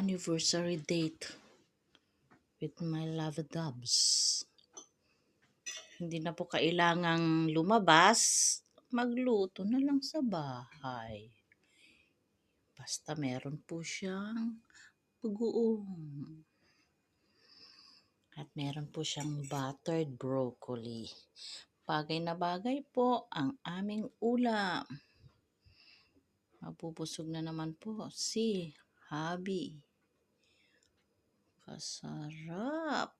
anniversary date with my love doves. Hindi na po kailangang lumabas, magluto na lang sa bahay. Basta meron po siyang bagoong. At meron po siyang buttered broccoli. Bagay na bagay po ang aming ulam. Mabubusog na naman po si Habi. Kasarap.